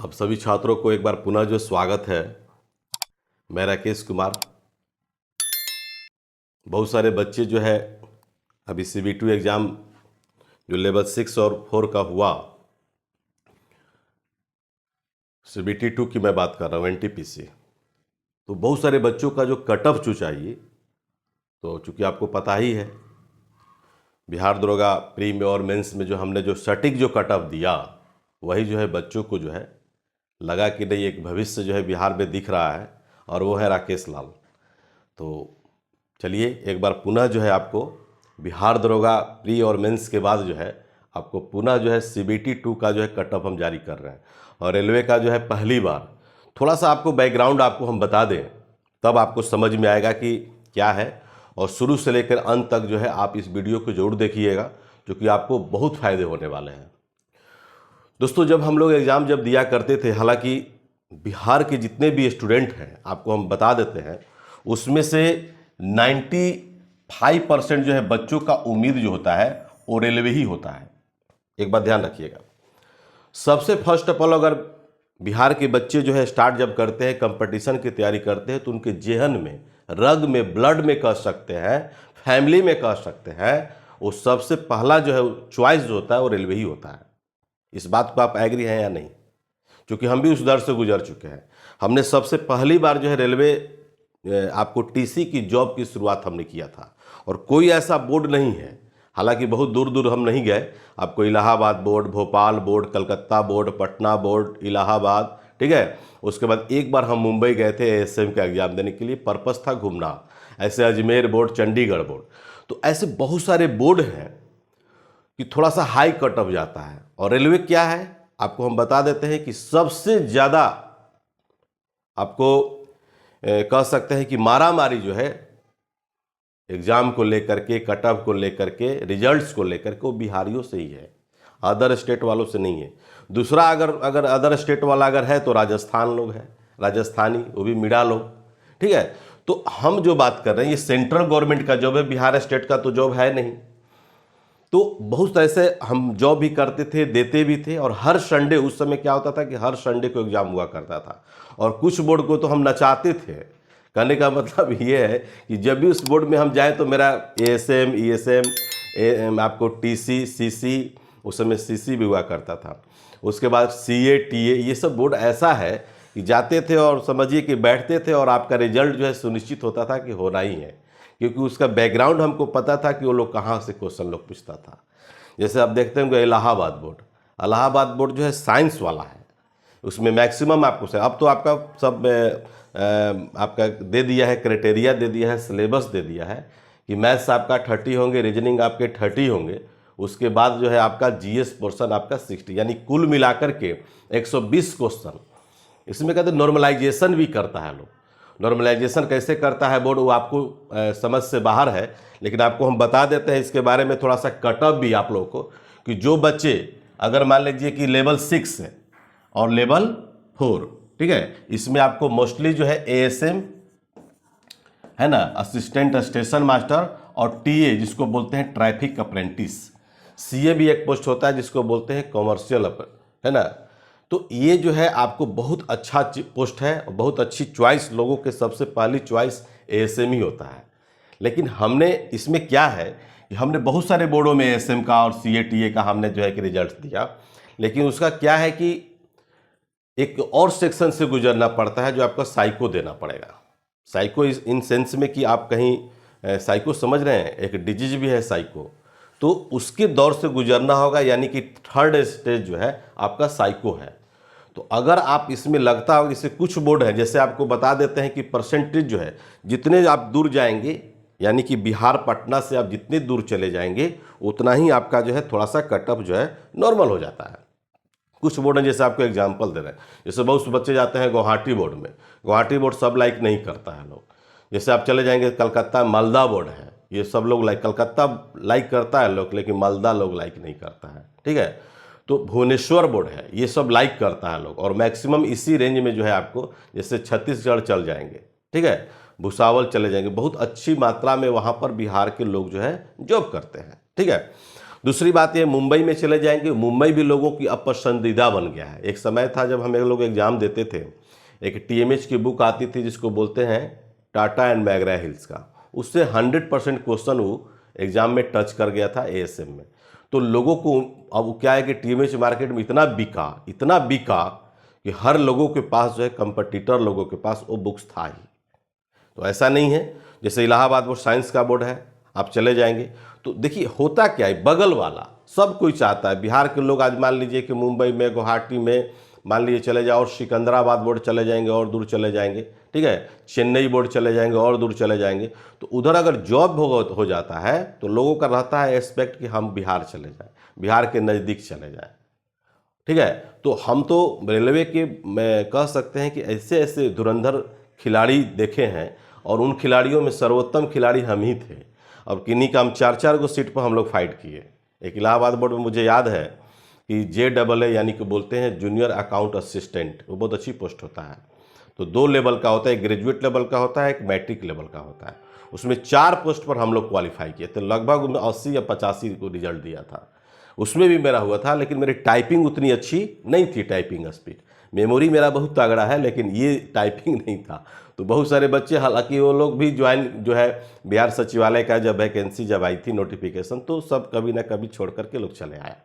आप सभी छात्रों को एक बार पुनः जो स्वागत है। मैं राकेश कुमार। बहुत सारे बच्चे जो है अभी CBT एग्ज़ाम जो लेवल 6 और 4 का हुआ, CBT 2 की मैं बात कर रहा हूँ, NTPC। तो बहुत सारे बच्चों का जो कट ऑफ जो चाहिए, तो चूँकि आपको पता ही है बिहार दरोगा प्री में और मेंस में जो हमने जो सटीक जो कट ऑफ दिया, वही जो है बच्चों को जो है लगा कि नहीं एक भविष्य जो है बिहार में दिख रहा है, और वो है राकेश लाल। तो चलिए एक बार पुनः जो है आपको बिहार दरोगा प्री और मेंस के बाद जो है आपको पुनः जो है CBT 2 का जो है कट ऑफ हम जारी कर रहे हैं। और रेलवे का जो है पहली बार थोड़ा सा आपको बैकग्राउंड आपको हम बता दें, तब आपको समझ में आएगा कि क्या है। और शुरू से लेकर अंत तक जो है आप इस वीडियो को जरूर देखिएगा, क्योंकि आपको बहुत फ़ायदे होने वाले हैं। दोस्तों, जब हम लोग एग्ज़ाम जब दिया करते थे, हालांकि बिहार के जितने भी स्टूडेंट हैं आपको हम बता देते हैं, उसमें से 95% जो है बच्चों का उम्मीद जो होता है वो रेलवे ही होता है। एक बात ध्यान रखिएगा। सबसे फर्स्ट ऑफ ऑल अगर बिहार के बच्चे जो है स्टार्ट जब करते हैं, कंपटीशन की तैयारी करते हैं, तो उनके जेहन में, रग में, ब्लड में कह सकते हैं, फैमिली में कह सकते हैं, वो सबसे पहला जो है चॉइस जो होता है वो रेलवे ही होता है। इस बात को आप एग्री हैं या नहीं? क्योंकि हम भी उस दर से गुजर चुके हैं। हमने सबसे पहली बार जो है रेलवे आपको TC की जॉब की शुरुआत हमने किया था, और कोई ऐसा बोर्ड नहीं है, हालांकि बहुत दूर दूर हम नहीं गए। आपको Allahabad board, Bhopal board, Calcutta board, Patna board, Allahabad, ठीक है। उसके बाद एक बार हम मुंबई गए थे ASM का एग्जाम देने के लिए, पर्पस था घूमना। ऐसे अजमेर बोर्ड, चंडीगढ़ बोर्ड, तो ऐसे बहुत सारे बोर्ड हैं कि थोड़ा सा हाई कट ऑफ जाता है। और रेलवे क्या है आपको हम बता देते हैं कि सबसे ज़्यादा आपको कह सकते हैं कि मारामारी जो है एग्ज़ाम को लेकर के, कट ऑफ को लेकर के, रिजल्ट्स को लेकर के, वो बिहारियों से ही है, अदर स्टेट वालों से नहीं है। दूसरा अगर अदर स्टेट वाला अगर है तो राजस्थान लोग हैं, राजस्थानी, वो भी मिडा लोग, ठीक है। तो हम जो बात कर रहे हैं ये सेंट्रल गवर्नमेंट का जॉब है, बिहार स्टेट का तो जॉब है नहीं। तो बहुत ऐसे हम जॉब भी करते थे, देते भी थे, और हर संडे, उस समय क्या होता था कि हर संडे को एग्ज़ाम हुआ करता था। और कुछ बोर्ड को तो हम नचाते थे। कहने का मतलब ये है कि जब भी उस बोर्ड में हम जाएं तो मेरा ASM, ESM, आपको TC, CC, उस समय CC भी हुआ करता था। उसके बाद CA, TA, ये सब बोर्ड ऐसा है कि जाते थे और समझिए कि बैठते थे, और आपका रिजल्ट जो है सुनिश्चित होता था कि होना ही है, क्योंकि उसका बैकग्राउंड हमको पता था कि वो लोग कहाँ से क्वेश्चन लोग पूछता था। जैसे आप देखते होंगे इलाहाबाद बोर्ड जो है साइंस वाला है, उसमें मैक्सिमम आपको से अब तो आपका सब आपका दे दिया है, क्राइटेरिया दे दिया है, सिलेबस दे दिया है कि मैथ्स आपका 30 होंगे, रीजनिंग आपके 30 होंगे, उसके बाद जो है आपका GS पोर्शन आपका 60, यानी कुल मिलाकर के 120 क्वेश्चन। इसमें कहते हैं नॉर्मलाइजेशन भी करता है लोग। नॉर्मलाइजेशन कैसे करता है बोर्ड, वो आपको समझ से बाहर है, लेकिन आपको हम बता देते हैं इसके बारे में थोड़ा सा कट ऑफ भी आप लोगों को, कि जो बच्चे अगर मान लीजिए कि लेवल 6 है और लेवल 4, ठीक है, इसमें आपको मोस्टली जो है ASM है ना, असिस्टेंट स्टेशन मास्टर, और TA जिसको बोलते हैं ट्रैफिक अप्रेंटिस, CA भी एक पोस्ट होता है जिसको बोलते हैं कॉमर्शियल, है ना। तो ये जो है आपको बहुत अच्छा पोस्ट है, और बहुत अच्छी चॉइस, लोगों के सबसे पहली चॉइस ASM ही होता है। लेकिन हमने इसमें क्या है कि हमने बहुत सारे बोर्डों में ASM का और CA TA का हमने जो है कि रिजल्ट दिया, लेकिन उसका क्या है कि एक और सेक्शन से गुजरना पड़ता है जो आपका साइको देना पड़ेगा। साइको इन सेंस में कि आप कहीं साइको समझ रहे हैं, एक डिजीज भी है साइको, तो उसके दौर से गुजरना होगा, यानी कि थर्ड स्टेज जो है आपका साइको है। तो अगर आप इसमें लगता हो, इससे कुछ बोर्ड है, जैसे आपको बता देते हैं कि परसेंटेज जो है, जितने आप दूर जाएंगे, यानी कि बिहार पटना से आप जितने दूर चले जाएंगे, उतना ही आपका जो है थोड़ा सा कट ऑफ जो है नॉर्मल हो जाता है। कुछ बोर्ड हैं, जैसे आपको एग्जांपल दे रहे हैं, जैसे बहुत से बच्चे जाते हैं गुवाहाटी बोर्ड में, गुवाहाटी बोर्ड सब लाइक नहीं करता है लोग। जैसे आप चले जाएंगे कलकत्ता, मालदा बोर्ड है, ये सब लोग लाइक, कलकत्ता लाइक करता है लोग, लेकिन मालदा लोग लाइक नहीं करता है, ठीक है। तो भुवनेश्वर बोर्ड है, ये सब लाइक करता है लोग, और मैक्सिमम इसी रेंज में जो है आपको, जैसे छत्तीसगढ़ चल जाएंगे, ठीक है, भुसावल चले जाएंगे, बहुत अच्छी मात्रा में वहाँ पर बिहार के लोग जो है जॉब करते हैं, ठीक है। दूसरी बात ये, मुंबई में चले जाएंगे, मुंबई भी लोगों की अब पसंदीदा बन गया है। एक समय था जब हम लोग एग्जाम देते थे, एक टीएमएच की बुक आती थी जिसको बोलते हैं टाटा एंड मैगरा हिल्स का, उससे 100% क्वेश्चन वो एग्जाम में टच कर गया था एएसएम में। तो लोगों को अब क्या है कि टीएमएच मार्केट में इतना बिका कि हर लोगों के पास जो है, कंपटीटर लोगों के पास वो बुक्स था ही। तो ऐसा नहीं है, जैसे इलाहाबाद बोर्ड साइंस का बोर्ड है, आप चले जाएंगे तो देखिए होता क्या है, बगल वाला सब कोई चाहता है। बिहार के लोग आज मान लीजिए कि मुंबई में, गुवाहाटी में मान लीजिए चले जाओ, और सिकंदराबाद बोर्ड चले जाएंगे और दूर चले जाएंगे, ठीक है, चेन्नई बोर्ड चले जाएंगे और दूर चले जाएंगे। तो उधर अगर जॉब हो जाता है तो लोगों का रहता है एक्सपेक्ट कि हम बिहार चले जाएं, बिहार के नज़दीक चले जाएं, ठीक है। तो हम तो रेलवे के मैं कह सकते हैं कि ऐसे ऐसे धुरंधर खिलाड़ी देखे हैं, और उन खिलाड़ियों में सर्वोत्तम खिलाड़ी हम ही थे। अब किन्हीं का हम 4-4 गो सीट पर हम लोग फाइट किए। एक इलाहाबाद बोर्ड में मुझे याद है कि JAA यानी कि बोलते हैं जूनियर अकाउंट असिस्टेंट, वो बहुत अच्छी पोस्ट होता है। तो 2 लेवल का होता है, एक ग्रेजुएट लेवल का होता है, एक मैट्रिक लेवल का होता है। उसमें 4 पोस्ट पर हम लोग क्वालिफाई किए थे, लगभग 80 या 85 को रिजल्ट दिया था। उसमें भी मेरा हुआ था, लेकिन मेरी टाइपिंग उतनी अच्छी नहीं थी, टाइपिंग स्पीड, मेमोरी मेरा बहुत तगड़ा है, लेकिन ये टाइपिंग नहीं था। तो बहुत सारे बच्चे, हालांकि वो लोग भी ज्वाइन जो है बिहार सचिवालय का जब वैकेंसी जब आई थी नोटिफिकेशन, तो सब कभी ना कभी छोड़ करके लोग चले आए।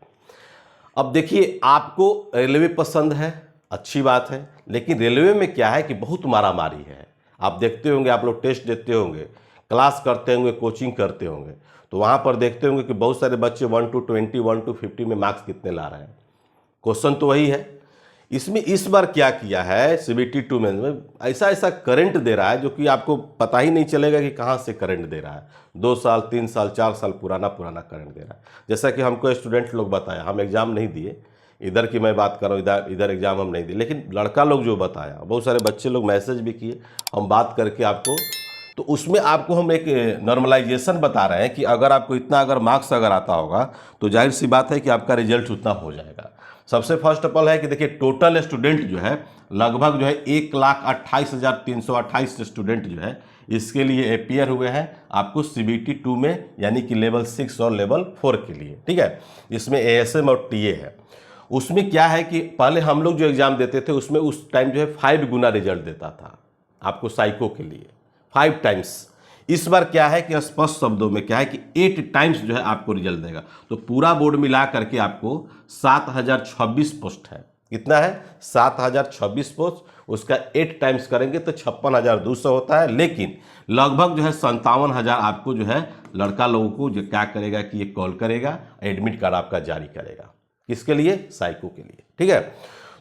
अब देखिए, आपको रेलवे पसंद है, अच्छी बात है, लेकिन रेलवे में क्या है कि बहुत मारामारी है। आप देखते होंगे, आप लोग टेस्ट देते होंगे, क्लास करते होंगे, कोचिंग करते होंगे, तो वहाँ पर देखते होंगे कि बहुत सारे बच्चे 1 to 20, 1 to 50 में मार्क्स कितने ला रहे हैं। क्वेश्चन तो वही है। इसमें इस बार क्या किया है CBT 2 में, ऐसा करंट दे रहा है जो कि आपको पता ही नहीं चलेगा कि कहाँ से करंट दे रहा है। 2 साल, 3 साल, 4 साल पुराना करंट दे रहा है। जैसा कि हमको स्टूडेंट लोग बताया, हम एग्ज़ाम नहीं दिए, इधर की मैं बात कर रहा हूँ, इधर एग्ज़ाम हम नहीं दिए, लेकिन लड़का लोग जो बताया, बहुत सारे बच्चे लोग मैसेज भी किए, हम बात करके आपको, तो उसमें आपको हम एक नॉर्मलाइजेशन बता रहे हैं कि अगर आपको इतना अगर मार्क्स अगर आता होगा तो जाहिर सी बात है कि आपका रिजल्ट उतना हो जाएगा। सबसे फर्स्ट ऑफ ऑल है कि देखिए, टोटल स्टूडेंट जो है लगभग जो है 1,28,328 स्टूडेंट जो है इसके लिए अपियर हुए हैं आपको CBT 2 में, यानी कि लेवल 6 और लेवल 4 के लिए, ठीक है। इसमें ASM और TA है। उसमें क्या है कि पहले हम लोग जो एग्ज़ाम देते थे उसमें उस टाइम जो है 5 गुना रिजल्ट देता था आपको साइको के लिए, 5 टाइम्स। इस बार क्या है कि स्पष्ट शब्दों में क्या है कि 8 टाइम्स जो है आपको रिजल्ट देगा। तो पूरा बोर्ड मिला करके आपको 7,026 पोस्ट है। कितना है? 7,026 पोस्ट। उसका 8 टाइम्स करेंगे तो 56,200 होता है, लेकिन लगभग जो है 57,000 आपको जो है लड़का लोगों को जो क्या करेगा कि ये कॉल करेगा, एडमिट कार्ड आपका जारी करेगा। किसके लिए? साइको के लिए, ठीक है।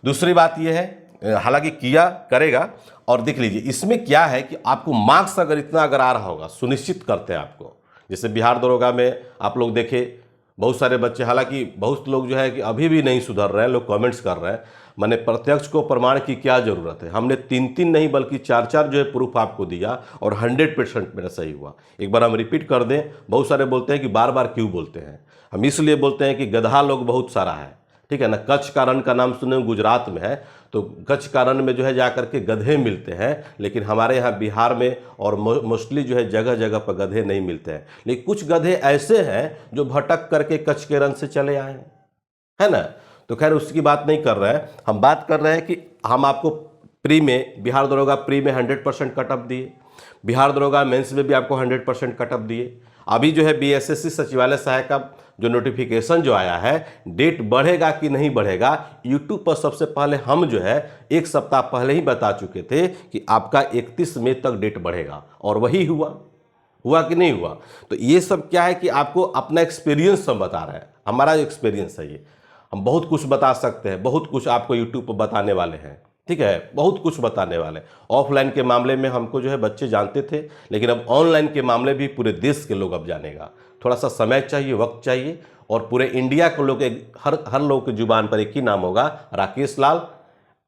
दूसरी बात ये है, हालांकि किया करेगा, और देख लीजिए इसमें क्या है कि आपको मार्क्स अगर इतना अगर आ रहा होगा, सुनिश्चित करते हैं आपको। जैसे बिहार दरोगा में आप लोग देखे बहुत सारे बच्चे, हालांकि बहुत लोग जो है कि अभी भी नहीं सुधर रहे हैं, लोग कमेंट्स कर रहे हैं, मैंने प्रत्यक्ष को प्रमाण की क्या ज़रूरत है। हमने 3-3 नहीं बल्कि 4-4 जो है प्रूफ आपको दिया और 100% मेरा सही हुआ। एक बार हम रिपीट कर दें, बहुत सारे बोलते हैं कि बार बार क्यों बोलते हैं। हम इसलिए बोलते हैं कि गधा लोग बहुत सारा है, ठीक है ना। कच्छ का रण का नाम सुने, गुजरात में है, तो कच्छ का रण में जो है जाकर के गधे मिलते हैं, लेकिन हमारे यहाँ बिहार में और मोस्टली जो है जगह जगह पर गधे नहीं मिलते हैं। लेकिन कुछ गधे ऐसे हैं जो भटक करके कच्छ के रण से चले आए हैं, है ना। तो खैर उसकी बात नहीं कर रहे हैं, हम बात कर रहे हैं कि हम आपको प्री में, बिहार दरोगा प्री में 100% कटअप दिए, बिहार दरोगा मेंस में भी आपको 100% कटअप दिए। अभी जो है BSSC सचिवालय सहायक का जो नोटिफिकेशन जो आया है, डेट बढ़ेगा कि नहीं बढ़ेगा, यूट्यूब पर सबसे पहले हम जो है 1 सप्ताह पहले ही बता चुके थे कि आपका 31 मई तक डेट बढ़ेगा, और वही हुआ कि नहीं हुआ। तो ये सब क्या है कि आपको अपना एक्सपीरियंस हम बता रहे हैं, हमारा एक्सपीरियंस है ये। हम बहुत कुछ बता सकते हैं, बहुत कुछ आपको यूट्यूब पर बताने वाले हैं, ठीक है, बहुत कुछ बताने वाले। ऑफलाइन के मामले में हमको जो है बच्चे जानते थे, लेकिन अब ऑनलाइन के मामले भी पूरे देश के लोग अब जानेगा। थोड़ा सा समय चाहिए, वक्त चाहिए, और पूरे इंडिया के लोग हर लोग की जुबान पर एक ही नाम होगा, राकेश लाल,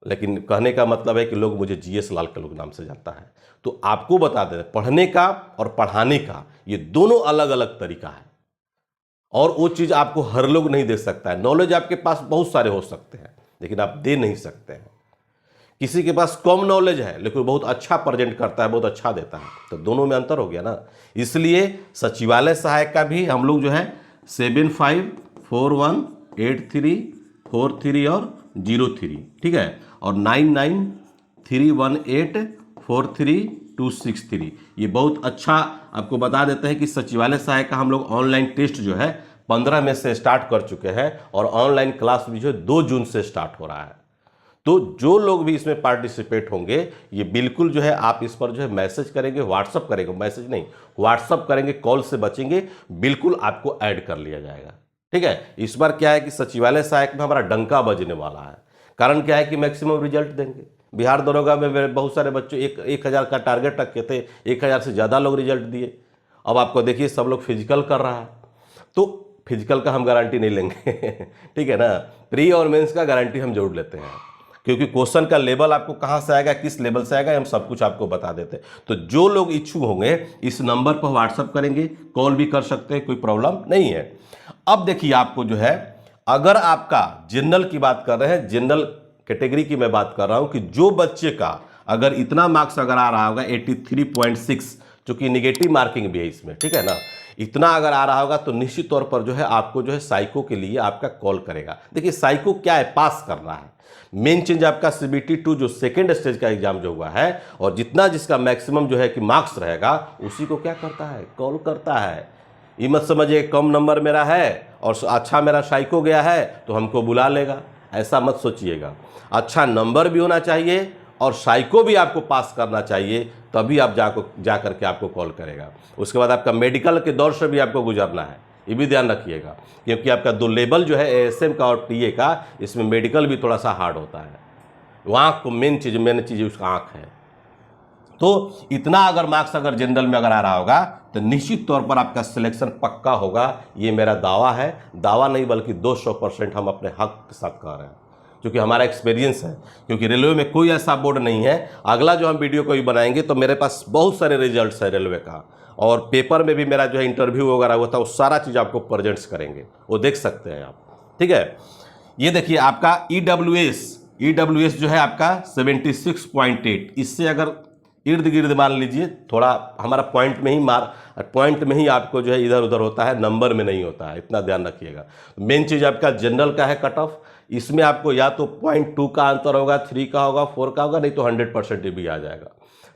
लेकिन कहने का मतलब है कि लोग मुझे GS लाल के लोग नाम से जानता है। तो आपको बता दें, पढ़ने का और पढ़ाने का ये दोनों अलग अलग तरीका है, और वो चीज़ आपको हर लोग नहीं दे सकता है। नॉलेज आपके पास बहुत सारे हो सकते हैं, लेकिन आप दे नहीं सकते हैं। किसी के पास कम नॉलेज है लेकिन बहुत अच्छा प्रेजेंट करता है, बहुत अच्छा देता है, तो दोनों में अंतर हो गया ना। इसलिए सचिवालय सहायक का भी हम लोग जो है 75418343 और 03, ठीक है, और 9931843263। ये बहुत अच्छा आपको बता देते हैं कि सचिवालय सहायक का हम लोग ऑनलाइन टेस्ट जो है 15 में से स्टार्ट कर चुके हैं और ऑनलाइन क्लास भी जो है 2 जून से स्टार्ट हो रहा है। तो जो लोग भी इसमें पार्टिसिपेट होंगे, ये बिल्कुल जो है आप इस पर जो है मैसेज करेंगे, व्हाट्सअप करेंगे, मैसेज नहीं व्हाट्सअप करेंगे, कॉल से बचेंगे, बिल्कुल आपको ऐड कर लिया जाएगा, ठीक है। इस बार क्या है कि सचिवालय सहायक में हमारा डंका बजने वाला है। कारण क्या है कि मैक्सिमम रिजल्ट देंगे। बिहार दरोगा में बहुत सारे बच्चों 1000 का टारगेट रखे थे, 1000 से ज़्यादा लोग रिजल्ट दिए। अब आपको देखिए सब लोग फिजिकल कर रहा है, तो फिजिकल का हम गारंटी नहीं लेंगे ठीक है ना, प्री और मेंस का गारंटी हम जरूर लेते हैं, क्योंकि क्वेश्चन का लेवल आपको कहाँ से आएगा, किस लेवल से आएगा, हम सब कुछ आपको बता देते हैं। तो जो लोग इच्छुक होंगे इस नंबर पर व्हाट्सअप करेंगे, कॉल भी कर सकते हैं, कोई प्रॉब्लम नहीं है। अब देखिए आपको जो है, अगर आपका जनरल की बात कर रहे हैं, जनरल कैटेगरी की मैं बात कर रहा हूं कि जो बच्चे का अगर इतना मार्क्स अगर आ रहा होगा 83.6, चूंकि निगेटिव मार्किंग भी है इसमें, ठीक है ना, इतना अगर आ रहा होगा तो निश्चित तौर पर जो है आपको जो है साइको के लिए आपका कॉल करेगा। देखिए साइको क्या है, पास करना है। मेन चेंज आपका CBT 2 जो सेकेंड स्टेज का एग्जाम जो हुआ है, और जितना जिसका मैक्सिमम जो है कि मार्क्स रहेगा उसी को क्या करता है, कॉल करता है। ये मत समझिए कम नंबर मेरा है और अच्छा मेरा साइको गया है तो हमको बुला लेगा, ऐसा मत सोचिएगा। अच्छा नंबर भी होना चाहिए और साइको भी आपको पास करना चाहिए, तभी आप जा करके आपको कॉल करेगा। उसके बाद आपका मेडिकल के दौर से भी आपको गुजरना है, ये भी ध्यान रखिएगा, क्योंकि आपका 2 लेवल जो है ASM का और TA का, इसमें मेडिकल भी थोड़ा सा हार्ड होता है। आँख को मेन चीज़ उसका आँख है। तो इतना अगर मार्क्स अगर जनरल में अगर आ रहा होगा तो निश्चित तौर पर आपका सिलेक्शन पक्का होगा, ये मेरा दावा है। दावा नहीं बल्कि 200% हम अपने हक के साथ कह रहे हैं, क्योंकि हमारा एक्सपीरियंस है। क्योंकि रेलवे में कोई ऐसा बोर्ड नहीं है, अगला जो हम वीडियो को भी बनाएंगे तो मेरे पास बहुत सारे रिजल्ट्स है रेलवे का, और पेपर में भी मेरा जो है इंटरव्यू वगैरह हुआ था, वो सारा चीज़ आपको प्रेजेंट्स करेंगे, वो देख सकते हैं आप, ठीक है। ये देखिए आपका EWS जो है आपका 76.8, इससे अगर इर्द गिर्द मान लीजिए, थोड़ा हमारा पॉइंट में ही आपको जो है इधर उधर होता है, नंबर में नहीं होता है, इतना ध्यान रखिएगा। मेन चीज़ आपका जनरल का है कट ऑफ, इसमें आपको या तो 0.2 का अंतर होगा, 3 का होगा, 4 का होगा, नहीं तो 100% भी आ जाएगा।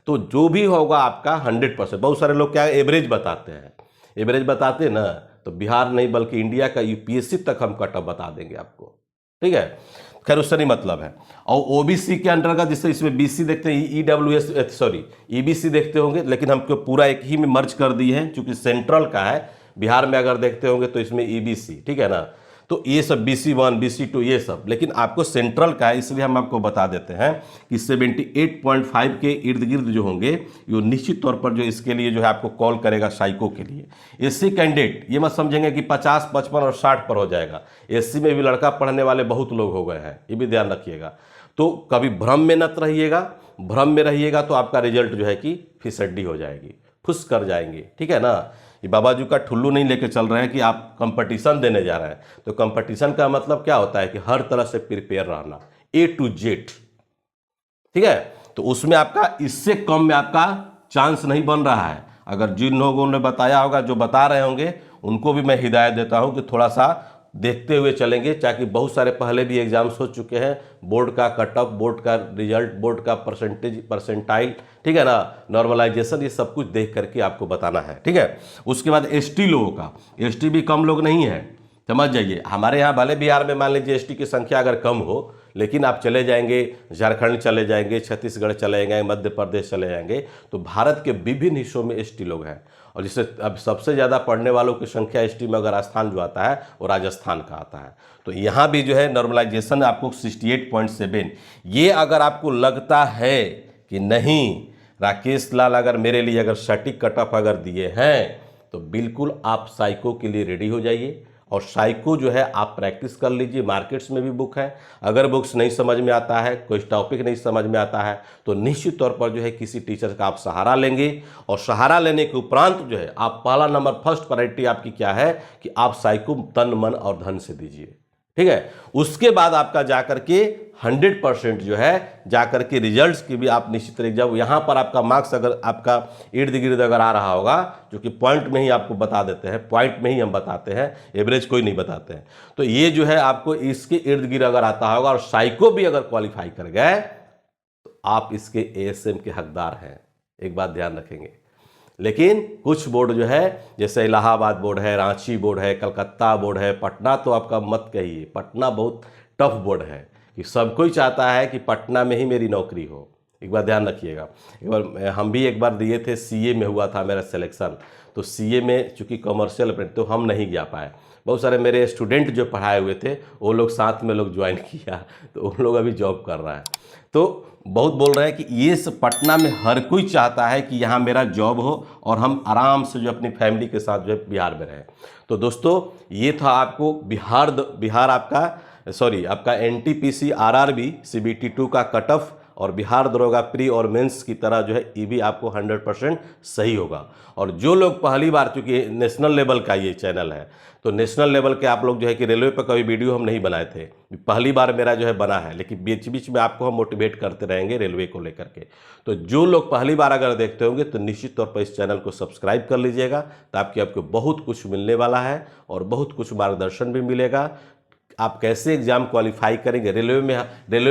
तो जो भी होगा आपका 100%। बहुत सारे लोग क्या एवरेज बताते हैं, एवरेज बताते ना, तो बिहार नहीं बल्कि इंडिया का UPSC तक हम कट ऑफ बता देंगे आपको, ठीक है। खैर उससे नहीं मतलब है। और OBC के अंतर्गत जिससे इसमें BC देखते हैं, EBC देखते होंगे, लेकिन हमको पूरा एक ही में मर्ज कर दिए हैं, चूंकि सेंट्रल का है। बिहार में अगर देखते होंगे तो इसमें EBC, ठीक है ना, तो ये सब BC1 BC2 ये सब, लेकिन आपको सेंट्रल का है, इसलिए हम आपको बता देते हैं कि 78.5 के इर्द गिर्द जो होंगे, ये निश्चित तौर पर जो इसके लिए जो है आपको कॉल करेगा साइको के लिए। SC कैंडिडेट ये मत समझेंगे कि 50, 55 और 60 पर हो जाएगा। SC में भी लड़का पढ़ने वाले बहुत लोग हो गए हैं, ये भी ध्यान रखिएगा। तो कभी भ्रम में मत रहिएगा, भ्रम में रहिएगा तो आपका रिजल्ट जो है कि फिसड्डी हो जाएगी, फुस कर जाएंगे, ठीक है ना। ये बाबा जी का ठुल्लू नहीं लेके चल रहे हैं कि आप कंपटीशन देने जा रहे हैं। तो कंपटीशन का मतलब क्या होता है कि हर तरह से प्रिपेयर रहना, A to Z, ठीक है। तो उसमें आपका इससे कम में आपका चांस नहीं बन रहा है। अगर जिन लोगों ने बताया होगा, जो बता रहे होंगे, उनको भी मैं हिदायत देता हूं कि थोड़ा सा देखते हुए चलेंगे, ताकि बहुत सारे पहले भी एग्जाम्स हो चुके हैं, बोर्ड का कट ऑफ, बोर्ड का रिजल्ट, बोर्ड का परसेंटाइल, ठीक है ना, नॉर्मलाइजेशन, ये सब कुछ देख करके आपको बताना है, ठीक है। उसके बाद ST लोगों का, ST भी कम लोग नहीं है, समझ जाइए। हमारे यहाँ भले बिहार में मान लीजिए ST की संख्या अगर कम हो, लेकिन आप चले जाएंगे झारखंड चले जाएंगे, छत्तीसगढ़ चले जाएंगे, मध्य प्रदेश चले जाएंगे, तो भारत के विभिन्न हिस्सों में ST लोग हैं। और जिससे अब सबसे ज़्यादा पढ़ने वालों की संख्या ST में अगर स्थान जो आता है वो राजस्थान का आता है। तो यहाँ भी जो है नॉर्मलाइजेशन आपको 68.7। ये अगर आपको लगता है कि नहीं राकेश लाल अगर मेरे लिए अगर सटीक कट ऑफ अगर दिए हैं, तो बिल्कुल आप साइको के लिए रेडी हो जाइए। और साइको जो है आप प्रैक्टिस कर लीजिए, मार्केट्स में भी बुक है। अगर बुक्स नहीं समझ में आता है, कोई टॉपिक नहीं समझ में आता है, तो निश्चित तौर पर जो है किसी टीचर का आप सहारा लेंगे। और सहारा लेने के उपरांत जो है आप पहला नंबर, फर्स्ट प्रायोरिटी आपकी क्या है कि आप साइको तन मन और धन से दीजिए, ठीक है। उसके बाद आपका जाकर के 100% जो है जाकर के रिजल्ट्स की भी आप निश्चित तरीके जब यहाँ पर आपका मार्क्स अगर आपका इर्द गिर्द अगर आ रहा होगा, जो कि पॉइंट में ही आपको बता देते हैं, पॉइंट में ही हम बताते हैं, एवरेज कोई नहीं बताते हैं, तो ये जो है आपको इसके इर्द गिर्द अगर आता होगा और साइको भी अगर क्वालिफाई कर गए तो आप इसके ASM के हकदार हैं, एक बात ध्यान रखेंगे। लेकिन कुछ बोर्ड जो है जैसे इलाहाबाद बोर्ड है, रांची बोर्ड है, कलकत्ता बोर्ड है, पटना तो आपका मत कहिए, पटना बहुत टफ बोर्ड है कि सब कोई चाहता है कि पटना में ही मेरी नौकरी हो। एक बार ध्यान रखिएगा, एक बार हम भी एक बार दिए थे, CA में हुआ था मेरा सिलेक्शन, तो CA में चूँकि कमर्शियल अप्रेंटिस तो हम नहीं जा पाए। बहुत सारे मेरे स्टूडेंट जो पढ़ाए हुए थे वो लोग साथ में लोग ज्वाइन किया, तो उन लोग अभी जॉब कर रहा है। तो बहुत बोल रहे हैं कि ये पटना में हर कोई चाहता है कि यहाँ मेरा जॉब हो और हम आराम से जो अपनी फैमिली के साथ जो है बिहार में रहें। तो दोस्तों ये था आपको बिहार आपका NTPC RRB CBT 2 का कट ऑफ और बिहार दरोगा प्री और मेंस की तरह जो है ये भी आपको 100% सही होगा। और जो लोग पहली बार, चूँकि नेशनल लेवल का ये चैनल है, तो नेशनल लेवल के आप लोग जो है कि रेलवे पर कभी वीडियो हम नहीं बनाए थे, पहली बार मेरा जो है बना है, लेकिन बीच बीच में आपको हम मोटिवेट करते रहेंगे रेलवे को लेकर के। तो जो लोग पहली बार अगर देखते होंगे तो निश्चित तौर पर इस चैनल को सब्सक्राइब कर लीजिएगा, ताकि आपको बहुत कुछ मिलने वाला है और बहुत कुछ मार्गदर्शन भी मिलेगा। आप कैसे एग्जाम क्वालिफाई करेंगे। रेलवे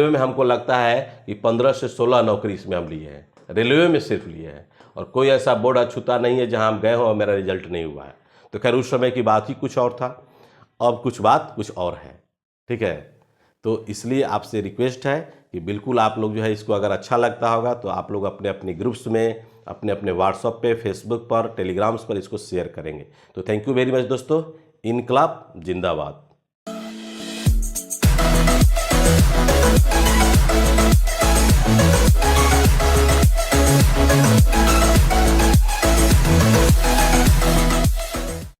में हमको लगता है कि 15 से 16 नौकरी इसमें हम लिए हैं, रेलवे में सिर्फ लिए हैं, और कोई ऐसा बोर्ड अछूता नहीं है जहां हम गए हो और मेरा रिजल्ट नहीं हुआ है। तो खैर उस समय की बात ही कुछ और था, अब बात कुछ और है, ठीक है। तो इसलिए आपसे रिक्वेस्ट है कि बिल्कुल आप लोग जो है इसको अगर अच्छा लगता होगा तो आप लोग अपने अपने ग्रुप्स में, अपने अपने व्हाट्सएप पे, फेसबुक पर, टेलीग्राम्स पर इसको शेयर करेंगे। तो थैंक यू वेरी मच दोस्तों। इनकलाब जिंदाबाद।